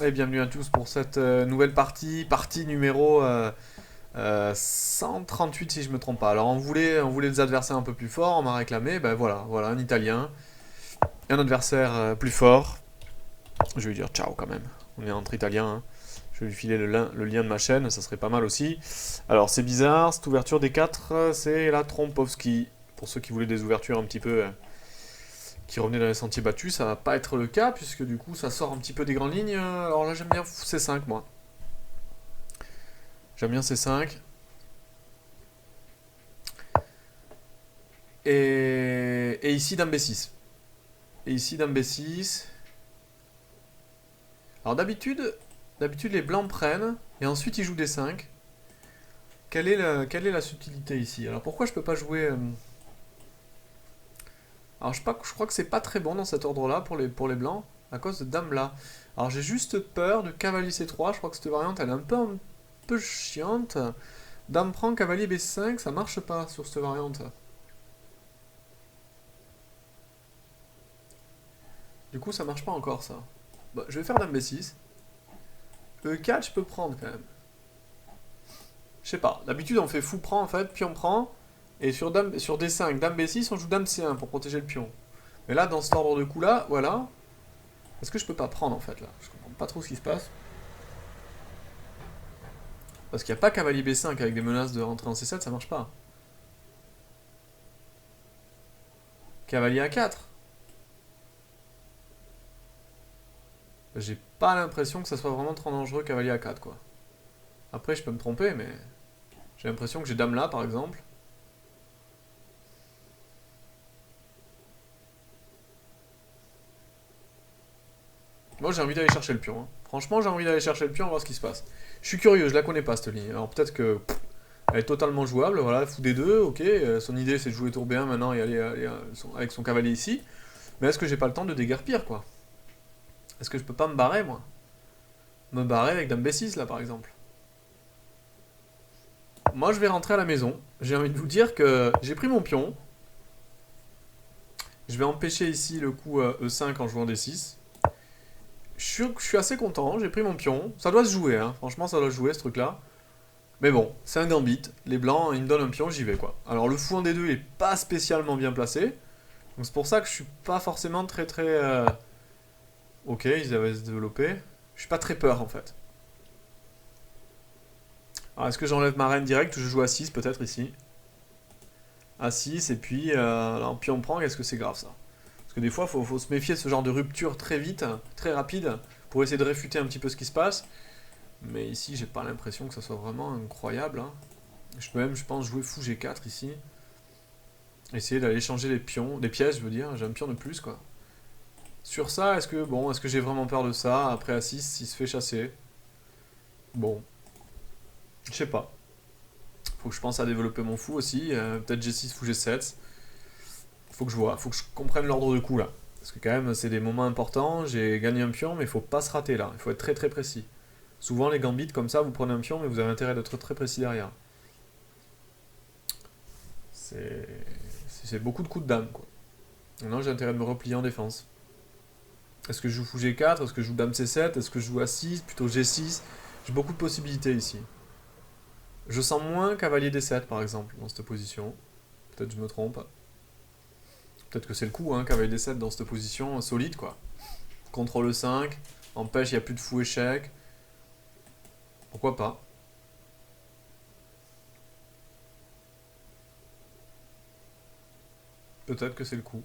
Et bienvenue à tous pour cette nouvelle partie numéro 138 si je me trompe pas. Alors on voulait des adversaires un peu plus forts, on m'a réclamé, ben voilà un Italien, un adversaire plus fort. Je vais lui dire ciao quand même. On est entre Italiens, hein. Je vais lui filer le lien de ma chaîne, ça serait pas mal aussi. Alors c'est bizarre, cette ouverture des 4, c'est la Trompowski. Pour ceux qui voulaient des ouvertures un petit peu qui revenaient dans les sentiers battus, ça va pas être le cas puisque du coup ça sort un petit peu des grandes lignes. Alors là j'aime bien C5 moi. J'aime bien C5. Et ici dame B6. Et ici dame B6. Alors d'habitude les blancs prennent et ensuite ils jouent D5. Quelle est la subtilité ici? Alors pourquoi je peux pas jouer Alors je crois que c'est pas très bon dans cet ordre-là pour les blancs à cause de dame là. Alors j'ai juste peur de cavalier C3. Je crois que cette variante elle est un peu chiante. Dame prend cavalier B5, ça marche pas sur cette variante. Du coup ça marche pas encore ça. Bah, je vais faire dame B6. E4 je peux prendre quand même. Je sais pas. D'habitude, on fait fou prend en fait, pion prend. Et sur D5, dame B6, on joue dame C1 pour protéger le pion. Mais là, dans cet ordre de coups là, voilà. Est-ce que je peux pas prendre en fait là? Je comprends pas trop ce qui se passe. Parce qu'il n'y a pas cavalier B5 avec des menaces de rentrer en C7, ça marche pas. Cavalier A4. J'ai pas l'impression que ça soit vraiment trop dangereux cavalier A4 quoi. Après, je peux me tromper, mais j'ai l'impression que j'ai dame là par exemple. Moi, j'ai envie d'aller chercher le pion, hein. Franchement, j'ai envie d'aller chercher le pion, voir ce qui se passe. Je suis curieux, je la connais pas cette ligne. Alors peut-être que elle est totalement jouable, voilà, fou des deux, ok. Son idée c'est de jouer tour B1 maintenant et aller avec son cavalier ici. Mais est-ce que j'ai pas le temps de déguerpir quoi? Est-ce que je peux pas me barrer moi? Me barrer avec dame B6 là par exemple. Moi je vais rentrer à la maison. J'ai envie de vous dire que j'ai pris mon pion. Je vais empêcher ici le coup E5 en jouant D6. Je suis assez content, j'ai pris mon pion. Ça doit se jouer, hein. Franchement ça doit se jouer ce truc là. Mais bon, c'est un gambit. Les blancs, ils me donnent un pion, j'y vais quoi. Alors le fou en D2 il est pas spécialement bien placé. Donc c'est pour ça que je suis pas forcément très très. Ok, ils avaient se développé. Je suis pas très peur en fait. Alors est-ce que j'enlève ma reine direct ou je joue à 6 peut-être ici? À 6 et puis alors, puis on prend, est-ce que c'est grave ça? Parce que des fois faut se méfier de ce genre de rupture très vite, très rapide, pour essayer de réfuter un petit peu ce qui se passe. Mais ici j'ai pas l'impression que ça soit vraiment incroyable, hein. Je peux même je pense jouer fou G4 ici. Essayer d'aller changer les pions, des pièces je veux dire, j'ai un pion de plus quoi. Sur ça, est-ce que j'ai vraiment peur de ça? Après à 6, il se fait chasser. Bon, je sais pas. Faut que je pense à développer mon fou aussi. Peut-être G6 fou G7. Faut que je comprenne l'ordre de coups là. Parce que quand même, c'est des moments importants. J'ai gagné un pion, mais il faut pas se rater là. Il faut être très très précis. Souvent, les gambits comme ça, vous prenez un pion, mais vous avez intérêt d'être très précis derrière. C'est c'est beaucoup de coups de dame quoi. Maintenant, j'ai intérêt de me replier en défense. Est-ce que je joue fou G4? Est-ce que je joue dame C7? Est-ce que je joue A6? Plutôt G6? J'ai beaucoup de possibilités ici. Je sens moins cavalier D7 par exemple dans cette position. Peut-être que je me trompe. Peut-être que c'est le coup, hein, cavalier D7 dans cette position solide quoi. Contrôle 5, empêche, il n'y a plus de fou échec. Pourquoi pas? Peut-être que c'est le coup.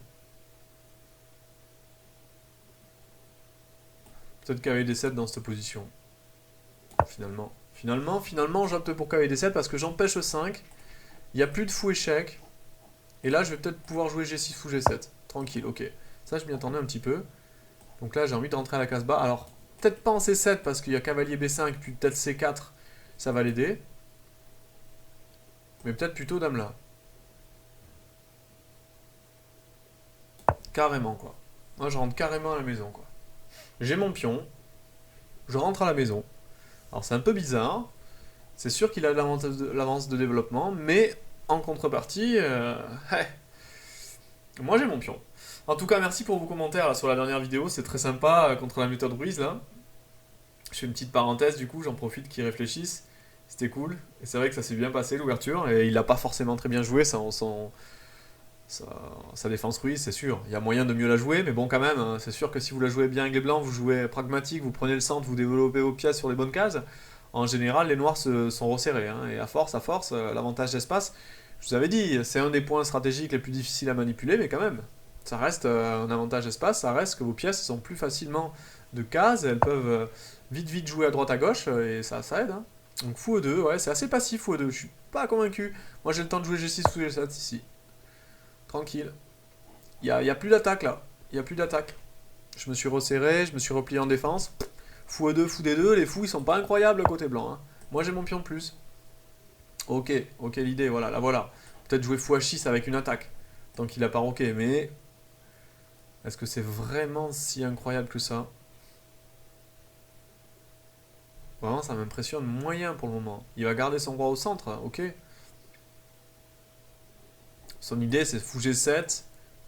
Peut-être cavalier D7 dans cette position. Finalement, j'opte pour cavalier D7 parce que j'empêche le 5. Il n'y a plus de fou échec. Et là, je vais peut-être pouvoir jouer G6 fou G7. Tranquille, ok. Ça, je m'y attendais un petit peu. Donc là, j'ai envie de rentrer à la case bas. Alors, peut-être pas en C7 parce qu'il y a cavalier B5, puis peut-être C4, ça va l'aider. Mais peut-être plutôt dame là. Carrément, quoi. Moi, je rentre carrément à la maison, quoi. J'ai mon pion, je rentre à la maison. Alors, c'est un peu bizarre. C'est sûr qu'il a de l'avance de développement, mais en contrepartie, ouais, moi j'ai mon pion. En tout cas, merci pour vos commentaires là, sur la dernière vidéo, c'est très sympa contre la méthode Ruiz là. Je fais une petite parenthèse, du coup, j'en profite qu'ils réfléchissent. C'était cool. Et c'est vrai que ça s'est bien passé, l'ouverture. Et il a pas forcément très bien joué, sa, sa défense ruisse, c'est sûr. Il y a moyen de mieux la jouer, mais bon, quand même, hein, c'est sûr que si vous la jouez bien avec les blancs, vous jouez pragmatique, vous prenez le centre, vous développez vos pièces sur les bonnes cases. En général, les noirs sont resserrés. Hein, et à force, l'avantage d'espace, je vous avais dit, c'est un des points stratégiques les plus difficiles à manipuler, mais quand même, ça reste un avantage d'espace, ça reste que vos pièces sont plus facilement de cases, elles peuvent vite jouer à droite à gauche, et ça aide. Hein. Donc fou E2, ouais, c'est assez passif fou E2, je suis pas convaincu. Moi j'ai le temps de jouer G6 ou G7 ici. Tranquille. Y a plus d'attaque là. Il y a plus d'attaque. Je me suis resserré, je me suis replié en défense. Fou E2, fou D2, les fous ils sont pas incroyables côté blanc. Hein. Moi j'ai mon pion de plus. Ok, l'idée, voilà, la voilà. Peut-être jouer fou H6 avec une attaque. Tant qu'il a pas roqué, mais. Est-ce que c'est vraiment si incroyable que ça? Vraiment, ça m'impressionne moyen pour le moment. Il va garder son roi au centre, ok. Son idée, c'est fou G7,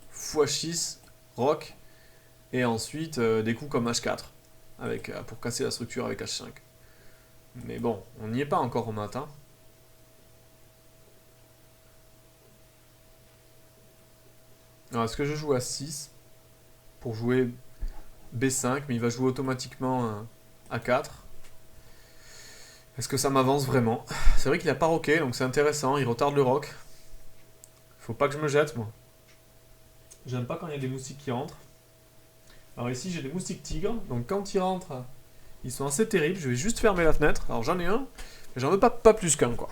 fou H6, roc, et ensuite des coups comme H4, pour casser la structure avec H5. Mais bon, on n'y est pas encore au matin. Alors, est-ce que je joue A6 pour jouer B5, mais il va jouer automatiquement A4? Est-ce que ça m'avance vraiment? C'est vrai qu'il a pas roqué, donc c'est intéressant, il retarde le roc. Faut pas que je me jette, moi. J'aime pas quand il y a des moustiques qui rentrent. Alors ici, j'ai des moustiques tigres, donc quand ils rentrent, ils sont assez terribles. Je vais juste fermer la fenêtre. Alors j'en ai un, mais j'en veux pas plus qu'un, quoi.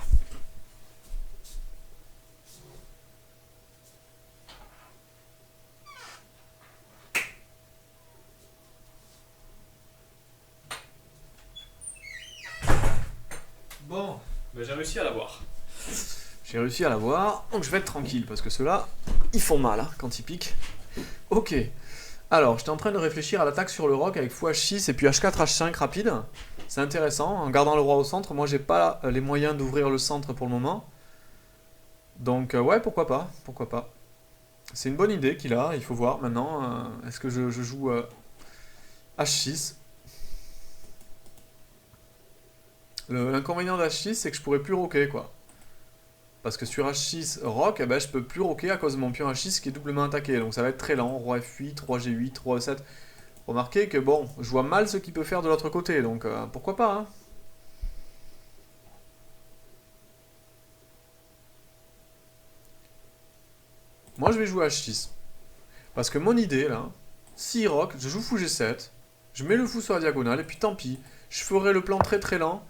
Bon, ben j'ai réussi à l'avoir. J'ai réussi à l'avoir, donc je vais être tranquille, parce que ceux-là, ils font mal hein, quand ils piquent. Ok. Alors, j'étais en train de réfléchir à l'attaque sur le roc avec fou H6 et puis H4, H5 rapide. C'est intéressant, en gardant le roi au centre. Moi, j'ai pas les moyens d'ouvrir le centre pour le moment. Donc, ouais, pourquoi pas, pourquoi pas. C'est une bonne idée qu'il a, il faut voir maintenant. Est-ce que je joue H6? L'inconvénient d'H6, c'est que je pourrais plus roquer, quoi. Parce que sur H6 rock, eh ben, je peux plus roquer à cause de mon pion H6 qui est doublement attaqué. Donc ça va être très lent. Roi F8, roi G8, roi E7. Remarquez que bon, je vois mal ce qu'il peut faire de l'autre côté. Donc pourquoi pas, hein. Moi je vais jouer H6. Parce que mon idée là, si rock, je joue fou G7. Je mets le fou sur la diagonale et puis tant pis. Je ferai le plan très lent.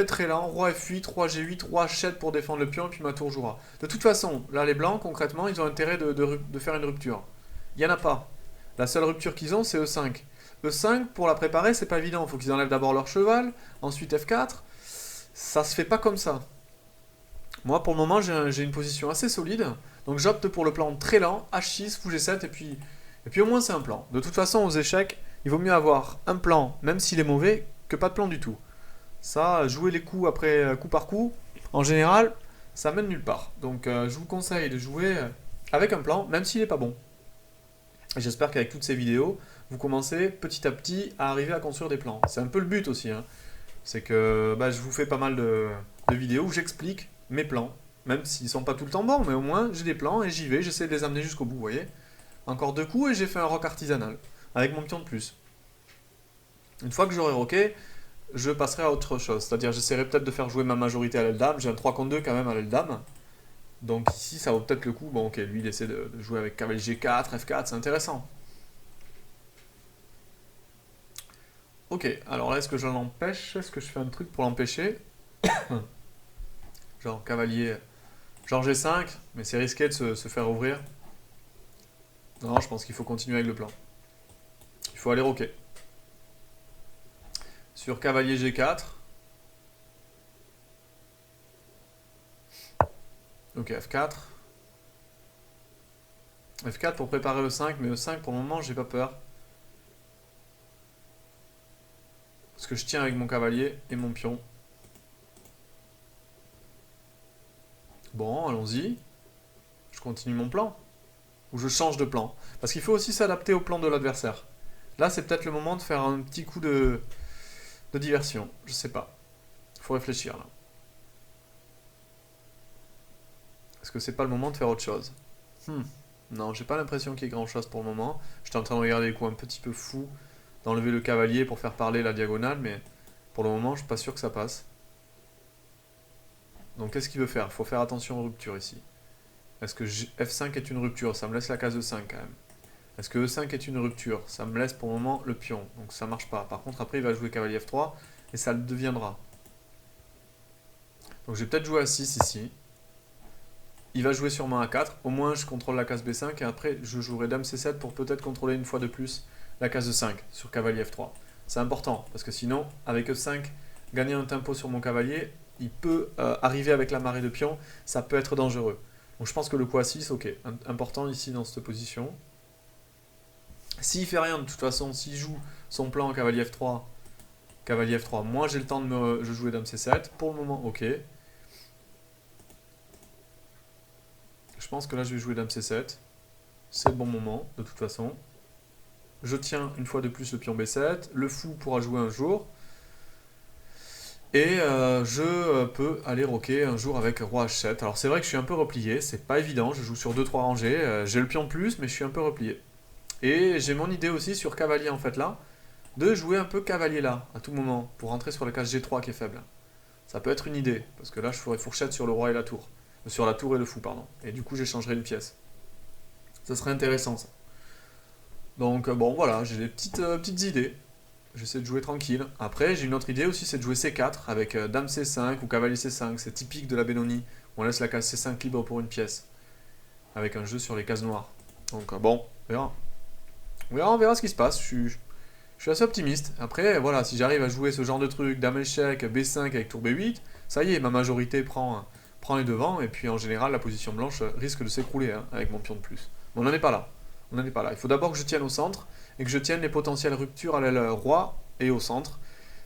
Très lent, roi F8, roi G8, roi H7 pour défendre le pion et puis ma tour jouera. De toute façon, là les blancs concrètement ils ont intérêt de faire une rupture. Il n'y en a pas. La seule rupture qu'ils ont c'est E5. E5 pour la préparer c'est pas évident, il faut qu'ils enlèvent d'abord leur cheval, ensuite F4. Ça se fait pas comme ça. Moi pour le moment j'ai une position assez solide, donc j'opte pour le plan très lent, H6, fou G7 et puis au moins c'est un plan. De toute façon aux échecs, il vaut mieux avoir un plan, même s'il est mauvais, que pas de plan du tout. Ça, jouer les coups après coup par coup, en général, ça mène nulle part. Donc je vous conseille de jouer avec un plan, même s'il n'est pas bon. Et j'espère qu'avec toutes ces vidéos, vous commencez petit à petit à arriver à construire des plans. C'est un peu le but aussi. Hein. C'est que je vous fais pas mal de vidéos où j'explique mes plans. Même s'ils ne sont pas tout le temps bons, mais au moins j'ai des plans et j'y vais, j'essaie de les amener jusqu'au bout, vous voyez. Encore 2 coups et j'ai fait un rock artisanal, avec mon pion de plus. Une fois que j'aurai rocké, je passerai à autre chose. C'est-à-dire, j'essaierai peut-être de faire jouer ma majorité à l'aile dame. J'ai un 3 contre 2 quand même à l'aile dame. Donc ici, ça vaut peut-être le coup. Bon, ok, lui, il essaie de jouer avec cavalier G4, F4, c'est intéressant. Ok, alors là, est-ce que je l'empêche? Est-ce que je fais un truc pour l'empêcher? Genre cavalier... Genre G5, mais c'est risqué de se faire ouvrir. Non, je pense qu'il faut continuer avec le plan. Il faut aller roquer. Sur cavalier G4. Ok, F4. F4 pour préparer E5, mais E5 pour le moment, j'ai pas peur. Parce que je tiens avec mon cavalier et mon pion. Bon, allons-y. Je continue mon plan. Ou je change de plan. Parce qu'il faut aussi s'adapter au plan de l'adversaire. Là, c'est peut-être le moment de faire un petit coup de diversion. Je sais pas. Faut réfléchir là. Est-ce que c'est pas le moment de faire autre chose? Non, j'ai pas l'impression qu'il y ait grand chose pour le moment. J'étais en train de regarder des coups un petit peu fous, d'enlever le cavalier pour faire parler la diagonale, mais pour le moment, je suis pas sûr que ça passe. Donc qu'est-ce qu'il veut faire? Faut faire attention aux ruptures ici. Est-ce que F5 est une rupture? Ça me laisse la case E5 quand même. Est-ce que E5 est une rupture? Ça me laisse pour le moment le pion, donc ça marche pas. Par contre, après, il va jouer cavalier F3, et ça le deviendra. Donc j'ai peut-être joué à 6 ici. Il va jouer sûrement à 4. Au moins, je contrôle la case B5, et après, je jouerai dame C7 pour peut-être contrôler une fois de plus la case E5 sur cavalier F3. C'est important, parce que sinon, avec E5, gagner un tempo sur mon cavalier, il peut arriver avec la marée de pions, ça peut être dangereux. Donc je pense que le coup A6, ok, important ici dans cette position. S'il fait rien, de toute façon, s'il joue son plan cavalier F3, moi j'ai le temps de jouer dame C7. Pour le moment, ok. Je pense que là je vais jouer dame C7. C'est le bon moment, de toute façon. Je tiens une fois de plus le pion B7. Le fou pourra jouer un jour. Et je peux aller roquer un jour avec roi H7. Alors c'est vrai que je suis un peu replié, c'est pas évident, je joue sur 2-3 rangées. J'ai le pion de plus, mais je suis un peu replié. Et j'ai mon idée aussi sur cavalier en fait là, de jouer un peu cavalier là, à tout moment, pour rentrer sur la case G3 qui est faible. Ça peut être une idée, parce que là je ferai fourchette sur le roi et la tour. Sur la tour et le fou, pardon. Et du coup j'échangerai une pièce. Ça serait intéressant ça. Donc bon voilà, j'ai des petites idées. J'essaie de jouer tranquille. Après, j'ai une autre idée aussi, c'est de jouer C4 avec dame C5 ou cavalier C5. C'est typique de la Benoni. On laisse la case C5 libre pour une pièce. Avec un jeu sur les cases noires. Donc bon, on verra. On verra ce qui se passe. Je suis assez optimiste. Après, voilà, si j'arrive à jouer ce genre de truc, dame échec, B5 avec tour B8, ça y est, ma majorité prend les devants. Et puis en général, la position blanche risque de s'écrouler avec mon pion de plus. Mais on n'en est pas là. On n'en est pas là. Il faut d'abord que je tienne au centre et que je tienne les potentielles ruptures à l'aile roi et au centre.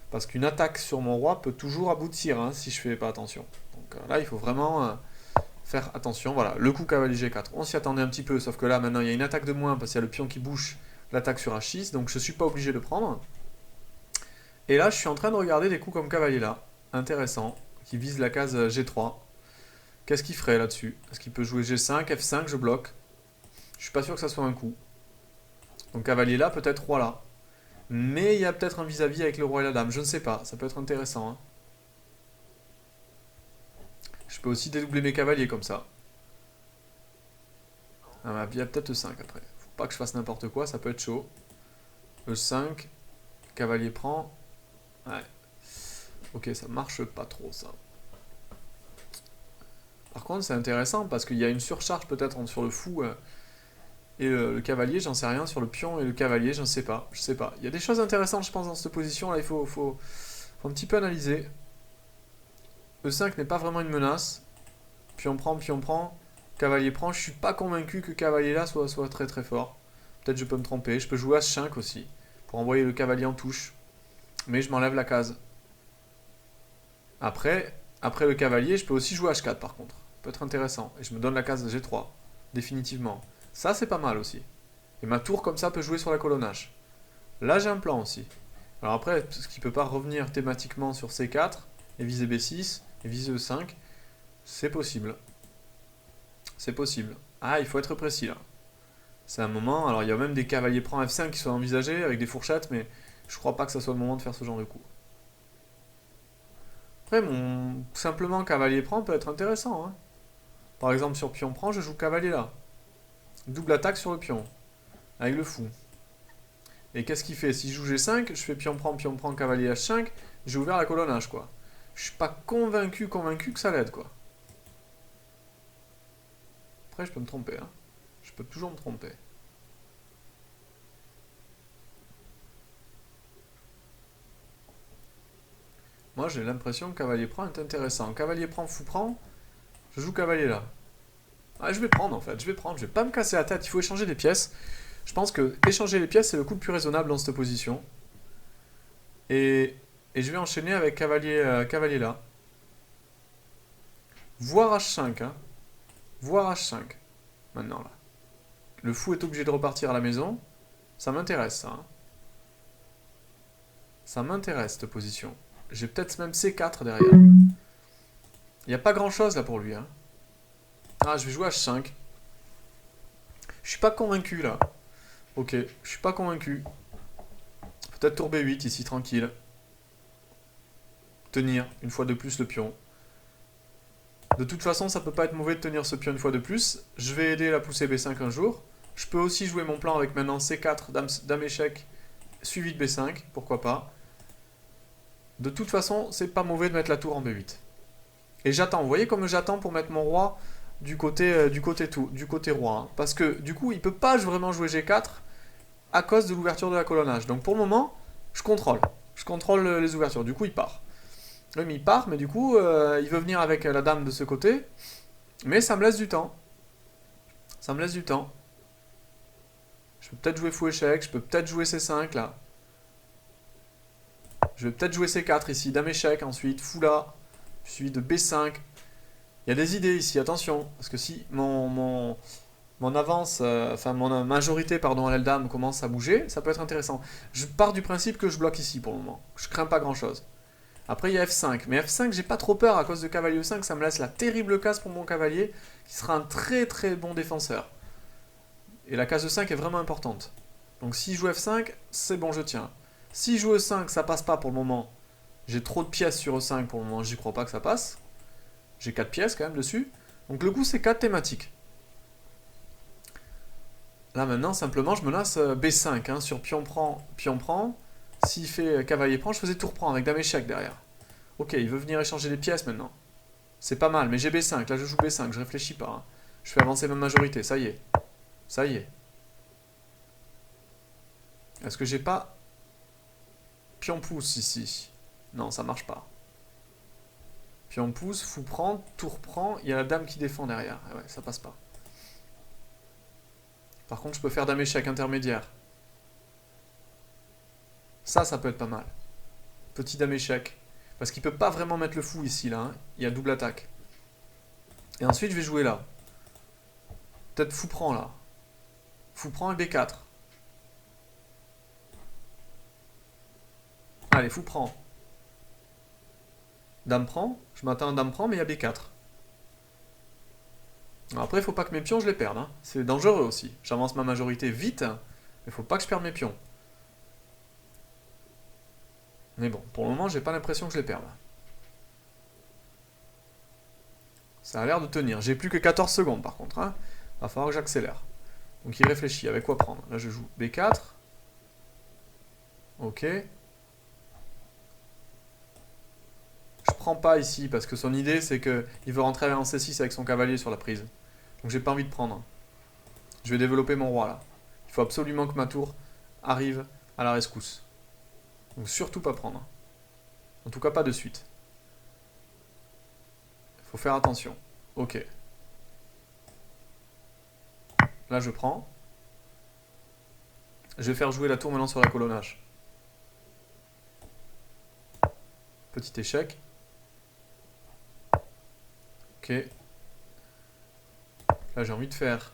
Parce qu'une attaque sur mon roi peut toujours aboutir si je fais pas attention. Donc là, il faut vraiment faire attention. Voilà, le coup cavalier G4, on s'y attendait un petit peu, sauf que là, maintenant, il y a une attaque de moins parce qu'il y a le pion qui bouche l'attaque sur H6, donc je suis pas obligé de prendre. Et là, je suis en train de regarder des coups comme cavalier là, intéressant, qui vise la case G3. Qu'est-ce qu'il ferait là-dessus? Est-ce qu'il peut jouer G5, F5, je bloque? Je suis pas sûr que ça soit un coup. Donc cavalier là, peut-être roi là. Mais il y a peut-être un vis-à-vis avec le roi et la dame, je ne sais pas, ça peut être intéressant. Je peux aussi dédoubler mes cavaliers comme ça. Ah, il y a peut-être E5 après. Faut pas que je fasse n'importe quoi, ça peut être chaud. E5, cavalier prend. Ouais. Ok, ça marche pas trop ça. Par contre, c'est intéressant parce qu'il y a une surcharge peut-être sur le fou et le cavalier, j'en sais rien. Sur le pion et le cavalier, j'en sais pas. Je sais pas. Il y a des choses intéressantes, je pense, dans cette position. Là, il faut un petit peu analyser. E5 n'est pas vraiment une menace. Pion prend. Cavalier prend. Je suis pas convaincu que cavalier là soit très très fort. Peut-être je peux me tromper. Je peux jouer H5 aussi pour envoyer le cavalier en touche. Mais je m'enlève la case. Après le cavalier, je peux aussi jouer H4 par contre. Ça peut être intéressant. Et je me donne la case G3. Définitivement. Ça, c'est pas mal aussi. Et ma tour, comme ça, peut jouer sur la colonne H. Là, j'ai un plan aussi. Alors après, ce qui peut pas revenir thématiquement sur C4, et viser B6, et viser E5, c'est possible. C'est possible. Ah, il faut être précis là. C'est un moment, alors il y a même des cavaliers prend F5 qui sont envisagés avec des fourchettes, mais je crois pas que ça soit le moment de faire ce genre de coup. Après, mon simplement cavalier prend peut être intéressant. Par exemple, sur pion prend, je joue cavalier là. Double attaque sur le pion. Avec le fou. Et qu'est-ce qu'il fait? Si je joue G5, je fais pion prend, cavalier H5, j'ai ouvert la colonne H, quoi. Je suis pas convaincu que ça l'aide, quoi. Après, je peux me tromper, Je peux toujours me tromper. Moi, j'ai l'impression que cavalier prend est intéressant. Cavalier prend, fou prend, je joue cavalier là. Ah, je vais prendre en fait, je vais pas me casser la tête, il faut échanger des pièces. Je pense que échanger les pièces, c'est le coup le plus raisonnable dans cette position. Et je vais enchaîner avec cavalier là. Voire H5, Voire H5. Maintenant là. Le fou est obligé de repartir à la maison. Ça m'intéresse ça. Ça m'intéresse, cette position. J'ai peut-être même C4 derrière. Il n'y a pas grand-chose là pour lui. Hein. Ah, je vais jouer H5. Je suis pas convaincu là. Ok, je suis pas convaincu. Peut-être tour B8 ici, tranquille. Tenir une fois de plus le pion. De toute façon, ça peut pas être mauvais de tenir ce pion une fois de plus. Je vais aider la poussée B5 un jour. Je peux aussi jouer mon plan avec maintenant C4, dame échec, suivi de B5, pourquoi pas. De toute façon, c'est pas mauvais de mettre la tour en B8. Et j'attends, vous voyez comme j'attends pour mettre mon roi du côté roi. Hein. Parce que du coup, il peut pas vraiment jouer G4 à cause de l'ouverture de la colonnage. Donc pour le moment, je contrôle. Je contrôle les ouvertures. Du coup, il part. Oui, mais il part, mais du coup, il veut venir avec la dame de ce côté. Mais ça me laisse du temps. Ça me laisse du temps. Je peux peut-être jouer fou échec. Je peux peut-être jouer C5 là. Je vais peut-être jouer C4 ici. Dame échec ensuite. Fou là. Suivi de B5. Il y a des idées ici, attention. Parce que si mon avance, enfin mon majorité pardon, à l'aile dame commence à bouger, ça peut être intéressant. Je pars du principe que je bloque ici pour le moment. Je crains pas grand chose. Après il y a F5. Mais F5 j'ai pas trop peur à cause de cavalier E5. Ça me laisse la terrible case pour mon cavalier qui sera un très très bon défenseur. Et la case E5 est vraiment importante. Donc si je joue F5, c'est bon, je tiens. Si je joue E5, ça passe pas pour le moment. J'ai trop de pièces sur E5 pour le moment, j'y crois pas que ça passe. J'ai 4 pièces quand même dessus. Donc le coup c'est 4 thématiques. Là maintenant simplement je menace B5 hein, sur pion prend. S'il fait cavalier prend, je faisais tour prend avec dame échec derrière. Ok, il veut venir échanger les pièces maintenant. C'est pas mal, mais j'ai B5, là je joue B5, je réfléchis pas. Hein. Je fais avancer ma majorité, ça y est. Ça y est. Est-ce que j'ai pas pion pouce ici? Non, ça marche pas. Pion pouce, fou prend, tour prend, il y a la dame qui défend derrière. Ah ouais, ça passe pas. Par contre, je peux faire dame échec intermédiaire. Ça peut être pas mal. Petit dame échec. Parce qu'il peut pas vraiment mettre le fou ici, là. Hein. Il y a double attaque. Et ensuite, je vais jouer là. Peut-être fou prend, là. Fou prend et B4. Allez, fou prend. Dame prend. Je m'attends à dame prend, mais il y a B4. Alors après, il faut pas que mes pions, je les perde. Hein. C'est dangereux aussi. J'avance ma majorité vite, mais il faut pas que je perde mes pions. Mais bon, pour le moment, j'ai pas l'impression que je les perde. Ça a l'air de tenir. J'ai plus que 14 secondes par contre. Hein. Va falloir que j'accélère. Donc il réfléchit. Avec quoi prendre? Là, je joue B4. Ok. Je prends pas ici parce que son idée, c'est qu'il veut rentrer en C6 avec son cavalier sur la prise. Donc j'ai pas envie de prendre. Je vais développer mon roi là. Il faut absolument que ma tour arrive à la rescousse. Donc surtout pas prendre. En tout cas pas de suite. Il faut faire attention. Ok. Là je prends. Je vais faire jouer la tour maintenant sur la colonnage. Petit échec. Ok. Là j'ai envie de faire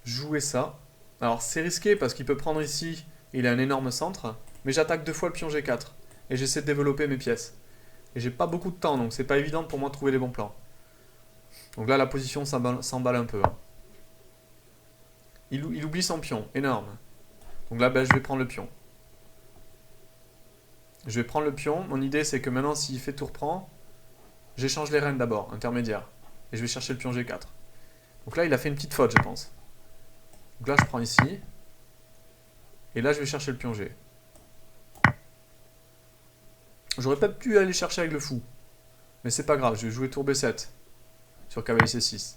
jouer ça. Alors c'est risqué parce qu'il peut prendre ici. Il a un énorme centre. Mais j'attaque 2 fois le pion G4. Et j'essaie de développer mes pièces. Et j'ai pas beaucoup de temps, donc c'est pas évident pour moi de trouver les bons plans. Donc là, la position s'emballe un peu. Hein. Il oublie son pion, énorme. Donc là, ben, je vais prendre le pion. Je vais prendre le pion. Mon idée, c'est que maintenant, s'il fait tour prend, j'échange les reines d'abord, intermédiaire. Et je vais chercher le pion G4. Donc là, il a fait une petite faute, je pense. Donc là, je prends ici. Et là, je vais chercher le pion G. J'aurais pas pu aller chercher avec le fou. Mais c'est pas grave, je vais jouer tour B7. Sur cavalier C6.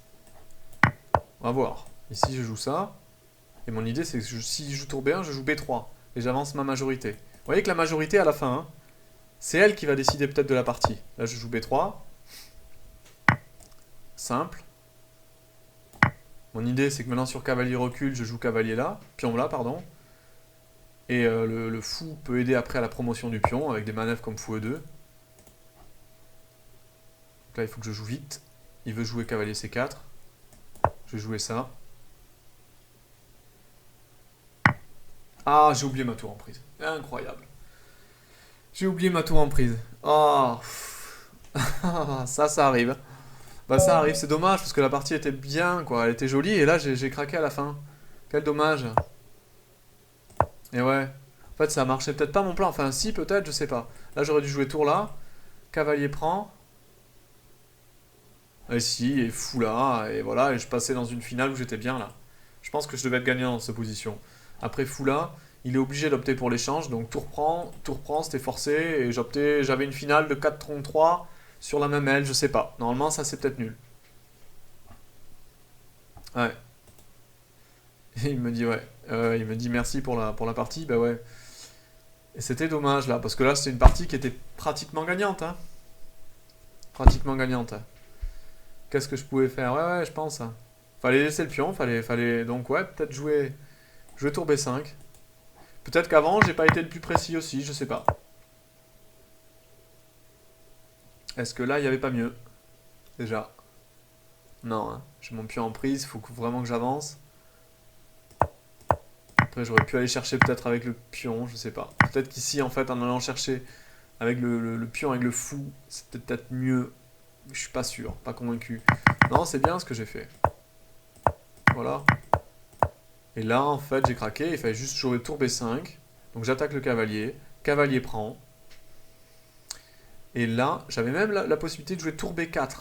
On va voir. Ici, je joue ça. Et mon idée, c'est que si je joue tour B1, je joue B3. Et j'avance ma majorité. Vous voyez que la majorité, à la fin, hein, c'est elle qui va décider peut-être de la partie. Là, je joue B3. Simple. Mon idée, c'est que maintenant, sur cavalier recul, je joue cavalier là. Pion là, pardon. Et le fou peut aider après à la promotion du pion, avec des manœuvres comme fou E2. Donc là, il faut que je joue vite. Il veut jouer cavalier C4. Je vais jouer ça. Ah, j'ai oublié ma tour en prise. Incroyable. J'ai oublié ma tour en prise. Oh, ça arrive. Bah ça arrive, c'est dommage parce que la partie était bien, quoi. Elle était jolie et là j'ai craqué à la fin. Quel dommage. Et ouais. En fait, ça a marché peut-être pas mon plan. Enfin, si, peut-être, je sais pas. Là, j'aurais dû jouer tour là. Cavalier prend. Et si, et fou là. Et voilà, et je passais dans une finale où j'étais bien là. Je pense que je devais être gagnant dans cette position. Après fou là, il est obligé d'opter pour l'échange. Donc tour prend, c'était forcé. Et j'avais une finale de 4 tronc 3 sur la même aile, je sais pas. Normalement, ça c'est peut-être nul. Ouais. Et il me dit ouais. Il me dit merci pour la partie. Bah ouais. Et c'était dommage là, parce que là c'était une partie qui était pratiquement gagnante, hein. Pratiquement gagnante. Qu'est-ce que je pouvais faire? Ouais, ouais, je pense. Fallait laisser le pion, fallait donc ouais, peut-être jouer tour B5. Peut-être qu'avant j'ai pas été le plus précis aussi, je sais pas. Est-ce que là il y avait pas mieux? Déjà. Non, hein. J'ai mon pion en prise, vraiment que j'avance. Après j'aurais pu aller chercher peut-être avec le pion, je sais pas. Peut-être qu'ici en fait en allant chercher avec le pion avec le fou, c'était peut-être mieux. Je suis pas sûr, pas convaincu. Non, c'est bien ce que j'ai fait. Voilà. Et là, en fait, j'ai craqué. Il fallait juste jouer tour B5. Donc j'attaque le cavalier. Cavalier prend. Et là, j'avais même la possibilité de jouer tour B4.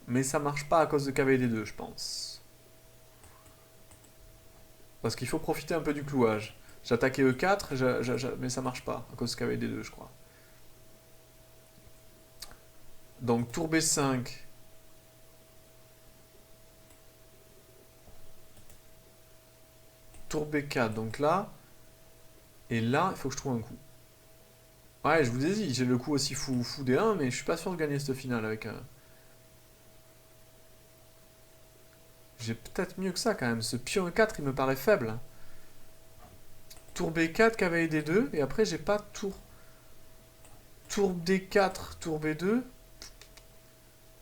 Mais ça marche pas à cause de cavalier D2, je pense. Parce qu'il faut profiter un peu du clouage. J'attaquais E4, mais ça marche pas à cause de cavalier D2, je crois. Donc tour B5. Tour B4, donc là. Et là, il faut que je trouve un coup. Ouais, je vous ai dit, j'ai le coup aussi fou D1, mais je suis pas sûr de gagner cette finale avec un... J'ai peut-être mieux que ça quand même. Ce pion E4, il me paraît faible. Tour B4, cavalier D2, et après j'ai pas tour D4, tour B2.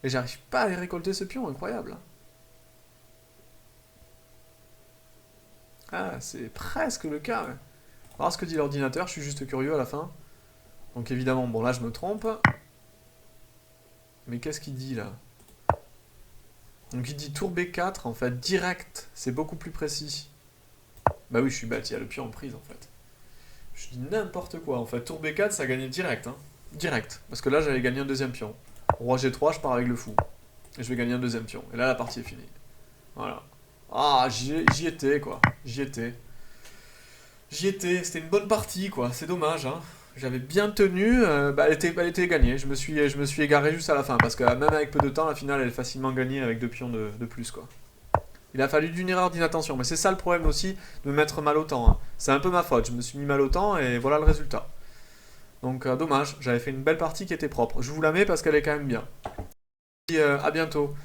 Et j'arrive pas à aller récolter ce pion, incroyable. Ah, c'est presque le cas. Ouais. On va voir ce que dit l'ordinateur, je suis juste curieux à la fin. Donc évidemment, bon là je me trompe. Mais qu'est-ce qu'il dit là? Donc il dit tour B4, en fait, direct, c'est beaucoup plus précis. Bah oui, je suis bête, il y a le pion en prise en fait. Je dis n'importe quoi, en fait, tour B4, ça gagnait direct, hein. Direct, parce que là j'allais gagner un deuxième pion. Roi G3, je pars avec le fou. Et je vais gagner un deuxième pion. Et là la partie est finie. Voilà. Ah, j'y étais quoi, j'y étais. J'y étais, c'était une bonne partie quoi, c'est dommage hein. J'avais bien tenu, bah, elle était gagnée. Je me suis égaré juste à la fin parce que même avec peu de temps, la finale elle est facilement gagnée avec deux pions de plus quoi. Il a fallu d'une erreur d'inattention, mais c'est ça le problème aussi de me mettre mal au temps, hein. C'est un peu ma faute, je me suis mis mal au temps et voilà le résultat. Donc dommage, j'avais fait une belle partie qui était propre. Je vous la mets parce qu'elle est quand même bien. Et, à bientôt.